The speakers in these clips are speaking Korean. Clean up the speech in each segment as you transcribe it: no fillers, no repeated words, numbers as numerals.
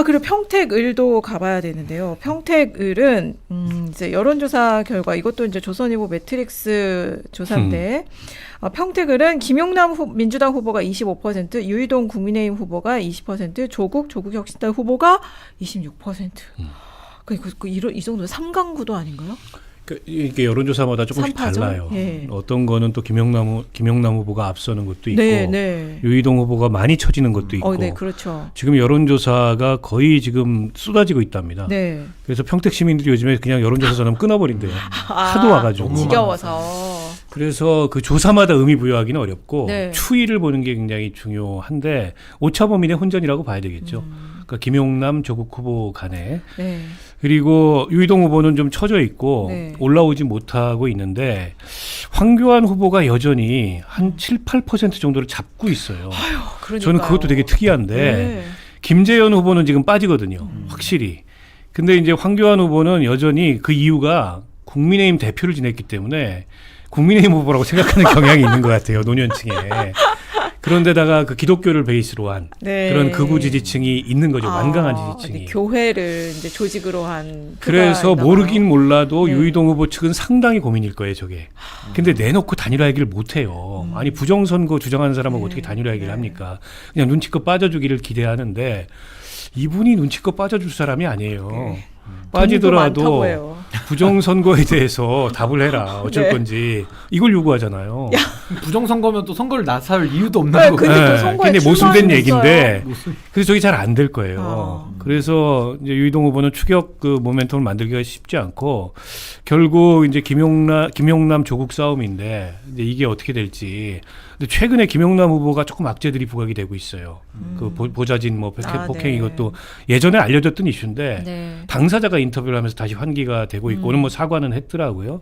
그리고 평택을도 가봐야 되는데요. 평택을은 이제 여론조사 결과 이것도 이제 조선일보 매트릭스 조사인데 평택을은 김용남 민주당 후보가 25%, 유이동 국민의힘 후보가 20%, 조국 혁신당 후보가 26%. 이 정도면 3강구도 아닌가요? 이게 여론조사마다 조금씩 3파죠? 달라요. 예. 어떤 거는 또 김용남 후보가 앞서는 것도 있고, 네. 유이동 후보가 많이 처지는 것도 있고. 네, 그렇죠. 지금 여론조사가 거의 지금 쏟아지고 있답니다. 네. 그래서 평택 시민들이 요즘에 그냥 여론조사 전화면 끊어버린대요. 하도 와가지고. 지겨워서. 그래서 그 조사마다 의미 부여하기는 어렵고 네. 추이를 보는 게 굉장히 중요한데 오차범위의 혼전이라고 봐야 되겠죠. 그러니까 김용남, 조국 후보 간에. 네. 그리고 유이동 후보는 좀 처져 있고 네. 올라오지 못하고 있는데 황교안 후보가 여전히 한 7, 8% 정도를 잡고 있어요. 그러니까요. 저는 그것도 되게 특이한데 네. 김재현 후보는 지금 빠지거든요. 확실히. 근데 이제 황교안 후보는 여전히 그 이유가 국민의힘 대표를 지냈기 때문에 국민의힘 후보라고 생각하는 경향이 있는 것 같아요. 노년층에. 그런데다가 그 기독교를 베이스로 한 네. 그런 극우 지지층이 있는 거죠. 완강한 지지층이. 교회를 이제 조직으로 한. 그래서 모르긴 몰라도 네. 유이동 후보 측은 상당히 고민일 거예요, 저게. 근데 내놓고 단일화 얘기를 못 해요. 아니 부정선거 주장하는 사람하고 어떻게 단일화 얘기를 합니까? 그냥 눈치껏 빠져주기를 기대하는데 이분이 눈치껏 빠져줄 사람이 아니에요. 빠지더라도 부정선거에 대해서 답을 해라. 어쩔 네. 건지 이걸 요구하잖아요. 부정선거면 또 선거를 나설 이유도 없는 네, 거고. 근데 또 선거에 근데 모순된 출마하셨어요. 얘기인데 그래서 저게 잘 안 될 거예요. 그래서 이제 유이동 후보는 추격 그 모멘텀을 만들기가 쉽지 않고 결국 이제 김용남 조국 싸움인데 이제 이게 어떻게 될지. 근데 최근에 김용남 후보가 조금 악재들이 부각이 되고 있어요. 그 보좌진 뭐 폭행 네. 이것도 예전에 알려졌던 이슈인데 네. 당사자가 인터뷰를 하면서 다시 환기가 되고 있고 오늘 뭐 사과는 했더라고요.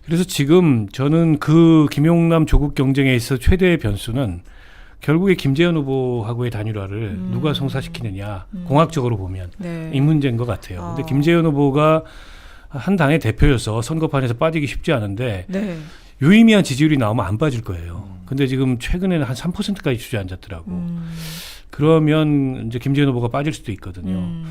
그래서 지금 저는 그 김용남 조국 경쟁에 있어 최대의 변수는 결국에 김재현 후보하고의 단일화를 누가 성사시키느냐 공학적으로 보면 네. 이 문제인 것 같아요. 근데 김재현 후보가 한 당의 대표여서 선거판에서 빠지기 쉽지 않은데 네. 유의미한 지지율이 나오면 안 빠질 거예요. 근데 지금 최근에는 한 3%까지 주저앉았더라고. 그러면 이제 김재현 후보가 빠질 수도 있거든요.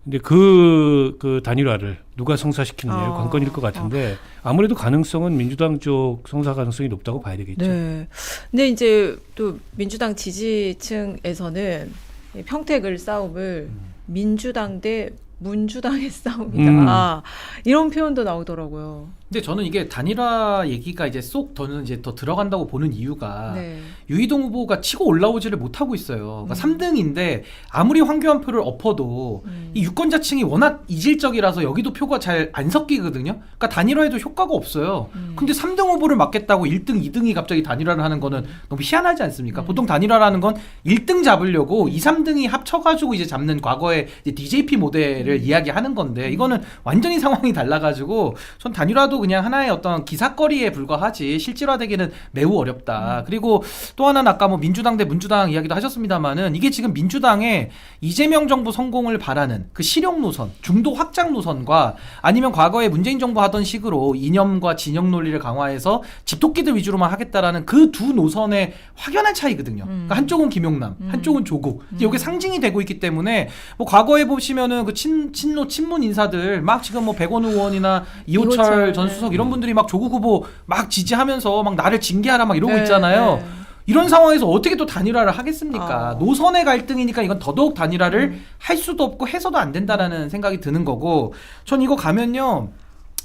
근데 그 단일화를 누가 성사시키느냐가 관건일 것 같은데 아무래도 가능성은 민주당 쪽 성사 가능성이 높다고 봐야 되겠죠. 네. 근데 이제 또 민주당 지지층에서는 이 평택을 싸움을 민주당 대 문주당의 싸움이다. 이런 표현도 나오더라고요. 근데 저는 이게 단일화 얘기가 이제 저는 이제 더 들어간다고 보는 이유가 네. 유이동 후보가 치고 올라오지를 못하고 있어요. 그러니까 3등인데 아무리 황교안 표를 엎어도 이 유권자층이 워낙 이질적이라서 여기도 표가 잘 안 섞이거든요. 그러니까 단일화에도 효과가 없어요. 근데 3등 후보를 맡겠다고 1등, 2등이 갑자기 단일화를 하는 거는 너무 희한하지 않습니까? 보통 단일화라는 건 1등 잡으려고 2, 3등이 합쳐가지고 이제 잡는 과거의 이제 DJP 모델을 이야기하는 건데 이거는 완전히 상황이 달라가지고 전 단일화도 그냥 하나의 어떤 기사거리에 불과하지 실질화되기는 매우 어렵다. 그리고 또 하나는 아까 뭐 민주당 대 문주당 이야기도 하셨습니다만은 이게 지금 민주당의 이재명 정부 성공을 바라는 그 실용 노선, 중도 확장 노선과 아니면 과거에 문재인 정부 하던 식으로 이념과 진영 논리를 강화해서 집토끼들 위주로만 하겠다라는 그 두 노선의 확연한 차이거든요. 그러니까 한쪽은 김용남, 한쪽은 조국. 이게 상징이 되고 있기 때문에 뭐 과거에 보시면은 그 친문 인사들 막 지금 뭐 백원 의원이나 이호철 전 수석 이런 분들이 막 조국 후보 막 지지하면서 막 나를 징계하라 막 이러고 있잖아요. 네. 이런 상황에서 어떻게 또 단일화를 하겠습니까? 노선의 갈등이니까 이건 더더욱 단일화를 할 수도 없고 해서도 안 된다라는 생각이 드는 거고 전 이거 가면요.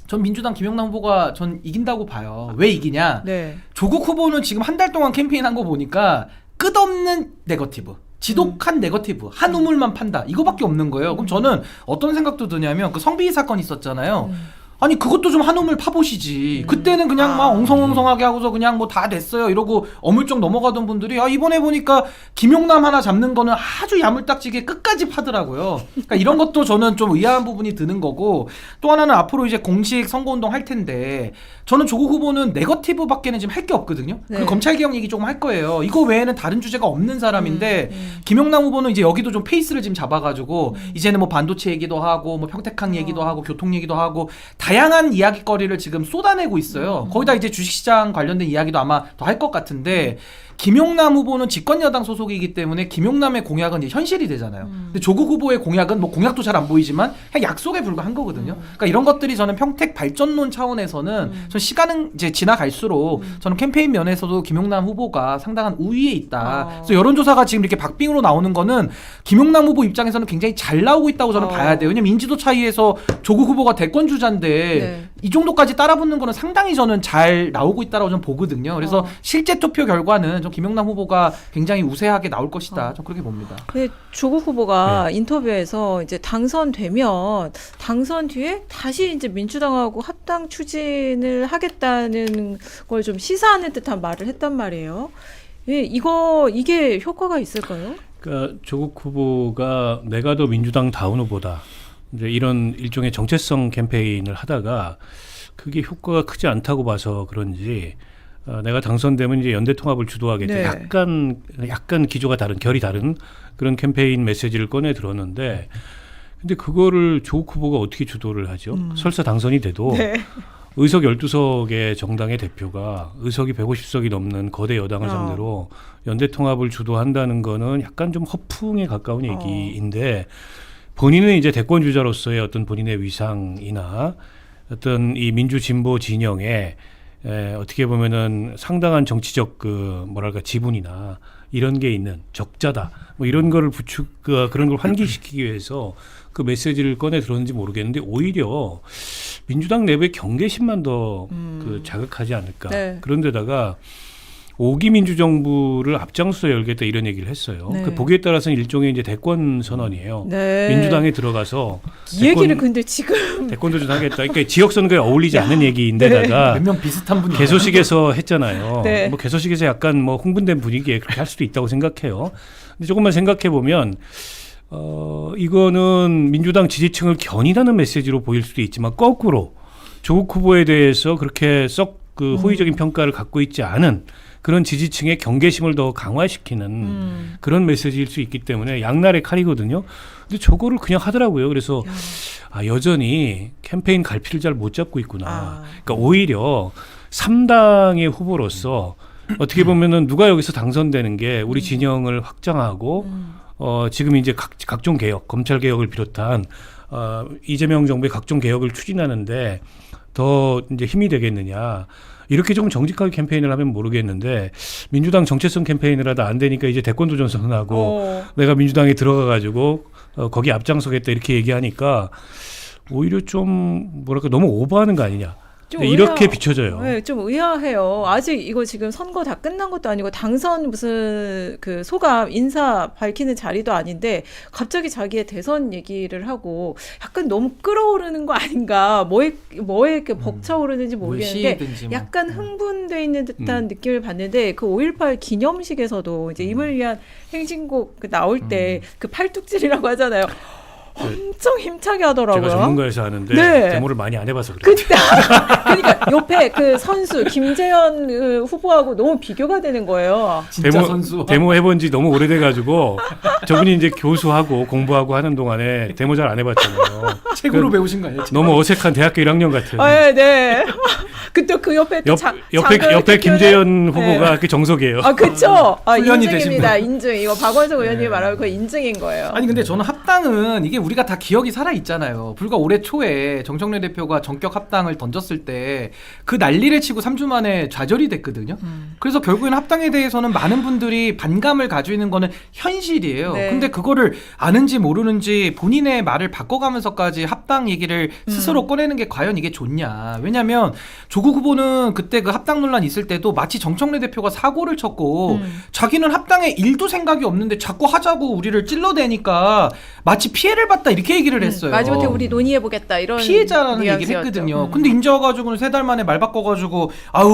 전 민주당 김용남 후보가 전 이긴다고 봐요. 왜 이기냐? 네. 조국 후보는 지금 한 달 동안 캠페인한 거 보니까 끝없는 네거티브. 지독한 네거티브, 한 우물만 판다. 이거밖에 없는 거예요. 그럼 저는 어떤 생각도 드냐면 그 성비위 사건 있었잖아요. 아니 그것도 좀 한우물 파보시지. 그때는 그냥 막 엉성엉성하게 하고서 그냥 뭐 다 됐어요 이러고 어물쩍 넘어가던 분들이 이번에 보니까 김용남 하나 잡는 거는 아주 야물딱지게 끝까지 파더라고요. 그러니까 이런 것도 저는 좀 의아한 부분이 드는 거고 또 하나는 앞으로 이제 공식 선거운동 할 텐데 저는 조국 후보는 네거티브밖에는 지금 할 게 없거든요. 네. 그리고 검찰개혁 얘기 조금 할 거예요. 이거 외에는 다른 주제가 없는 사람인데 김용남 후보는 이제 여기도 좀 페이스를 지금 잡아가지고 이제는 뭐 반도체 얘기도 하고 뭐 평택항 얘기도 하고 교통 얘기도 하고 다양한 이야기거리를 지금 쏟아내고 있어요. 거기다 이제 주식시장 관련된 이야기도 아마 더 할 것 같은데 김용남 후보는 집권여당 소속이기 때문에 김용남의 공약은 이제 현실이 되잖아요. 근데 조국 후보의 공약은 뭐 공약도 잘 안 보이지만 그냥 약속에 불과한 거거든요. 그러니까 이런 것들이 저는 평택 발전론 차원에서는 전 시간은 이제 지나갈수록 저는 캠페인 면에서도 김용남 후보가 상당한 우위에 있다. 그래서 여론조사가 지금 이렇게 박빙으로 나오는 거는 김용남 후보 입장에서는 굉장히 잘 나오고 있다고 저는 봐야 돼요. 왜냐면 인지도 차이에서 조국 후보가 대권 주자인데 네. 이 정도까지 따라붙는 거는 상당히 저는 잘 나오고 있다라고 저는 보거든요. 그래서 실제 투표 결과는 좀 김용남 후보가 굉장히 우세하게 나올 것이다. 좀 그렇게 봅니다. 근데 조국 후보가 인터뷰에서 이제 당선되면 당선 뒤에 다시 이제 민주당하고 합당 추진을 하겠다는 걸 좀 시사하는 듯한 말을 했단 말이에요. 이게 효과가 있을까요? 그러니까 조국 후보가 내가 더 민주당 다운 후보다. 이제 이런 일종의 정체성 캠페인을 하다가 그게 효과가 크지 않다고 봐서 그런지 내가 당선되면 이제 연대 통합을 주도하겠다. 네. 약간 기조가 다른, 결이 다른 그런 캠페인 메시지를 꺼내 들었는데, 근데 그거를 조국 후보가 어떻게 주도를 하죠? 설사 당선이 돼도 네. 의석 12석의 정당의 대표가 의석이 150석이 넘는 거대 여당을 상대로 연대 통합을 주도한다는 거는 약간 좀 허풍에 가까운 얘기인데, 본인은 이제 대권 주자로서의 어떤 본인의 위상이나 어떤 이 민주 진보 진영에 어떻게 보면은 상당한 정치적 지분이나 이런 게 있는 적자다. 뭐 이런 거를 그런 걸 환기시키기 위해서 그 메시지를 꺼내 들었는지 모르겠는데 오히려 민주당 내부의 경계심만 더 자극하지 않을까. 네. 그런데다가 5기 민주정부를 앞장서 열겠다 이런 얘기를 했어요. 네. 그 보기에 따라서는 일종의 이제 대권 선언이에요. 네. 민주당에 들어가서 이 얘기를 근데 지금 대권 도전하겠다. 그러니까 지역 선거에 어울리지 않는 얘기인데다가 몇 명 비슷한 분이 개소식에서 했잖아요. 네. 뭐 개소식에서 약간 뭐 흥분된 분위기에 그렇게 할 수도 있다고 생각해요. 근데 조금만 생각해 보면 이거는 민주당 지지층을 견인하는 메시지로 보일 수도 있지만 거꾸로 조국 후보에 대해서 그렇게 썩 호의적인 평가를 갖고 있지 않은 그런 지지층의 경계심을 더 강화시키는 그런 메시지일 수 있기 때문에 양날의 칼이거든요. 근데 저거를 그냥 하더라고요. 그래서 여전히 캠페인 갈피를 잘 못 잡고 있구나. 그러니까 오히려 3당의 후보로서 어떻게 보면은 누가 여기서 당선되는 게 우리 진영을 확장하고 지금 이제 각종 개혁, 검찰 개혁을 비롯한 이재명 정부의 각종 개혁을 추진하는데 더 이제 힘이 되겠느냐. 이렇게 조금 정직하게 캠페인을 하면 모르겠는데 민주당 정체성 캠페인을 하다 안 되니까 이제 대권 도전 선언하고 내가 민주당에 들어가 가지고 거기 앞장서겠다 이렇게 얘기하니까 오히려 좀 너무 오버하는 거 아니냐. 이렇게 비춰져요. 네, 좀 의아해요. 아직 이거 지금 선거 다 끝난 것도 아니고 당선 무슨 소감 인사 밝히는 자리도 아닌데 갑자기 자기의 대선 얘기를 하고 약간 너무 끌어오르는 거 아닌가. 뭐에 이렇게 벅차오르는지 모르겠는데 약간 흥분돼 있는 듯한 느낌을 받는데 그 5.18 기념식에서도 이제 임을 위한 행진곡 나올 때 그 팔뚝질이라고 하잖아요. 엄청 힘차게 하더라고요. 제가 전문가에서 하는데 데모를 많이 안 해봐서 그래요. 그러니까 옆에 그 선수 김재현 후보하고 너무 비교가 되는 거예요. 진짜 선수. 데모 해본 지 너무 오래돼가지고 저분이 이제 교수하고 공부하고 하는 동안에 데모 잘 안 해봤잖아요. 책으로 배우신 거 아니에요? 너무 어색한 대학교 1학년 같은. 네. 그때 그 옆에 또 옆에 김재현 후보가 그 정석이에요. 그렇죠. 훈련이 인증입니다. 인증. 이거 박원석 의원님이 말하고 그 인증인 거예요. 아니 근데 저는 합당은 이게 우리가 다 기억이 살아 있잖아요. 불과 올해 초에 정청래 대표가 전격 합당을 던졌을 때 그 난리를 치고 3주 만에 좌절이 됐거든요. 그래서 결국에는 합당에 대해서는 많은 분들이 반감을 가지고 있는 거는 현실이에요. 네. 근데 그거를 아는지 모르는지 본인의 말을 바꿔가면서까지 합당 얘기를 스스로 꺼내는 게 과연 이게 좋냐. 왜냐하면 조국 후보는 그때 그 합당 논란 있을 때도 마치 정청래 대표가 사고를 쳤고 자기는 합당에 일도 생각이 없는데 자꾸 하자고 우리를 찔러대니까 마치 피해를 봤다 이렇게 얘기를 했어요. 마지못해 우리 논의해보겠다 이런 피해자라는 얘기를 했거든요. 근데 인제 와가지고는 3달 만에 말 바꿔가지고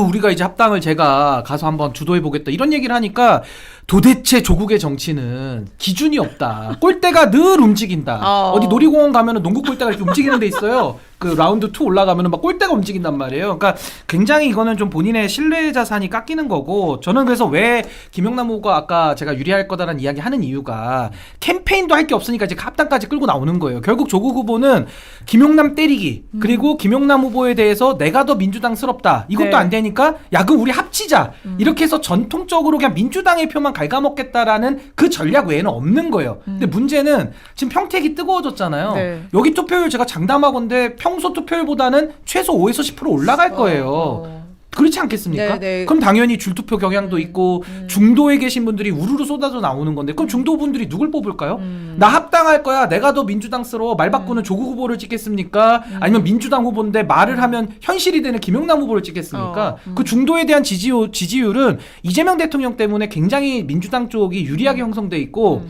우리가 이제 합당을 제가 가서 한번 주도해보겠다 이런 얘기를 하니까 도대체 조국의 정치는 기준이 없다. 꼴대가 늘 움직인다. 어디 놀이공원 가면은 농구 꼴대가 이렇게 움직이는 데 있어요. 그 라운드 2 올라가면은 막 골대가 움직인단 말이에요. 그러니까 굉장히 이거는 좀 본인의 신뢰 자산이 깎이는 거고 저는 그래서 왜 김용남 후보가 아까 제가 유리할 거다라는 이야기 하는 이유가 캠페인도 할 게 없으니까 이제 합당까지 끌고 나오는 거예요. 결국 조국 후보는 김용남 때리기 그리고 김용남 후보에 대해서 내가 더 민주당스럽다 이것도 네. 안 되니까 야 그럼 우리 합치자 이렇게 해서 전통적으로 그냥 민주당의 표만 갉아먹겠다라는 그 전략 외에는 없는 거예요. 근데 문제는 지금 평택이 뜨거워졌잖아요. 네. 여기 투표율 제가 장담하건데 평소 투표율보다는 최소 5에서 10% 올라갈 거예요. 그렇지 않겠습니까? 네, 네. 그럼 당연히 줄투표 경향도 있고 중도에 계신 분들이 우르르 쏟아져 나오는 건데 그럼 중도 분들이 누굴 뽑을까요? 나 합당할 거야. 내가 더 민주당스러워. 말 바꾸는 조국 후보를 찍겠습니까? 아니면 민주당 후보인데 말을 하면 현실이 되는 김용남 후보를 찍겠습니까? 그 중도에 대한 지지율은 이재명 대통령 때문에 굉장히 민주당 쪽이 유리하게 형성돼 있고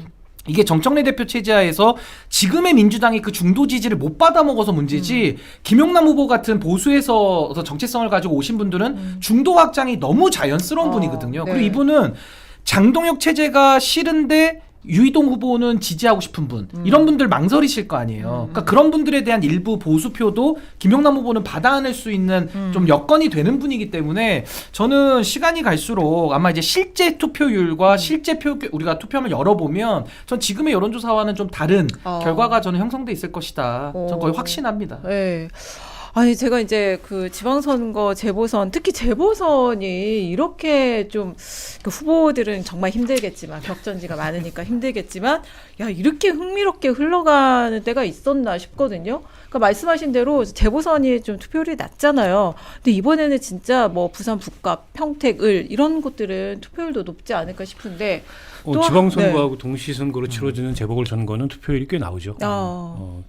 이게 정청래 대표 체제하에서 지금의 민주당이 그 중도 지지를 못 받아 먹어서 문제지 김용남 후보 같은 보수에서 정체성을 가지고 오신 분들은 중도 확장이 너무 자연스러운 분이거든요. 네. 그리고 이분은 장동혁 체제가 싫은데 유이동 후보는 지지하고 싶은 분 이런 분들 망설이실 거 아니에요. 그러니까 그런 분들에 대한 일부 보수표도 김용남 후보는 받아낼 수 있는 좀 여건이 되는 분이기 때문에 저는 시간이 갈수록 아마 이제 실제 투표율과 실제 우리가 투표함을 열어보면 전 지금의 여론조사와는 좀 다른 결과가 저는 형성돼 있을 것이다. 전 거의 확신합니다. 네. 아니 제가 이제 그 지방선거 재보선 특히 재보선이 이렇게 좀 그 후보들은 정말 힘들겠지만 격전지가 많으니까 힘들겠지만 야 이렇게 흥미롭게 흘러가는 때가 있었나 싶거든요. 그러니까 말씀하신 대로 재보선이 좀 투표율이 낮잖아요. 근데 이번에는 진짜 뭐 부산 북갑, 평택, 을 이런 곳들은 투표율도 높지 않을까 싶은데 또 지방선거하고 동시선거로 치러지는 재보궐선거는 투표율이 꽤 나오죠.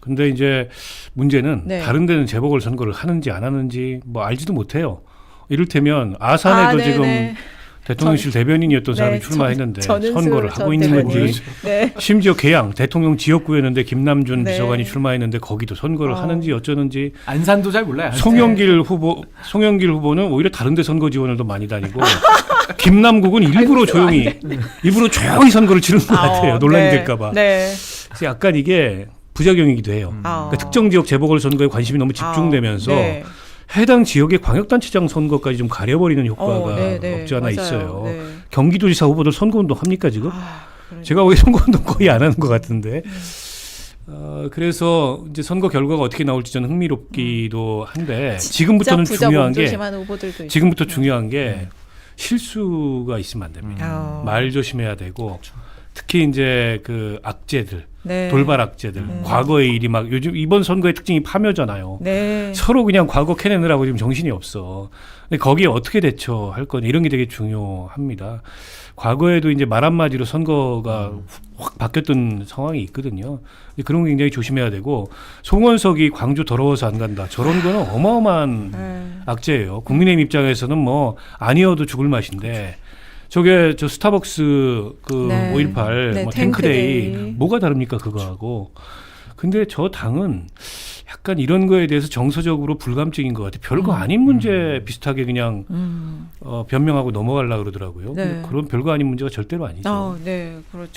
근데 이제 문제는 네. 다른 데는 재보궐선거를 하는지 안 하는지 뭐 알지도 못해요. 이를테면 아산에도 지금 대통령실 대변인이었던 사람이 출마했는데 선거를 하고 있는 건지 심지어 계양 대통령 지역구였는데 김남준 비서관이 출마했는데 거기도 선거를 하는지 어쩌는지 안산도 잘 몰라요. 송영길 후보는 오히려 다른 데 선거 지원을 더 많이 다니고 김남국은 일부러 조용히 선거를 치르는 것 같아요. 논란이 될까 봐. 그래서 약간 이게 부작용이기도 해요. 그러니까 특정 지역 재보궐선거에 관심이 너무 집중되면서 해당 지역의 광역단체장 선거까지 좀 가려버리는 효과가 없지 않아 있어요. 경기도지사 후보들 선거운동 합니까 지금? 제가 거기 선거운동 거의 안 하는 것 같은데. 그래서 이제 선거 결과가 어떻게 나올지 저는 흥미롭기도 한데 지금부터는 중요한 게 실수가 있으면 안 됩니다. 말 조심해야 되고 특히 이제 그 악재들. 돌발 악재들. 과거의 일이 막 요즘 이번 선거의 특징이 파묘잖아요. 서로 그냥 과거 캐내느라고 지금 정신이 없어. 근데 거기에 어떻게 대처할 거냐 이런 게 되게 중요합니다. 과거에도 이제 말 한마디로 선거가 확 바뀌었던 상황이 있거든요. 그런 거 굉장히 조심해야 되고 송원석이 광주 더러워서 안 간다. 저런 거는 어마어마한 악재예요. 국민의힘 입장에서는 뭐 아니어도 죽을 맛인데 저게 저 스타벅스 그 5.18 뭐 탱크데이 뭐가 다릅니까 그거하고. 근데 저 당은 약간 이런 거에 대해서 정서적으로 불감증인 것 같아요. 별거 아닌 문제 비슷하게 그냥 변명하고 넘어가려고 그러더라고요. 근데 그런 별거 아닌 문제가 절대로 아니죠. 네, 그렇죠.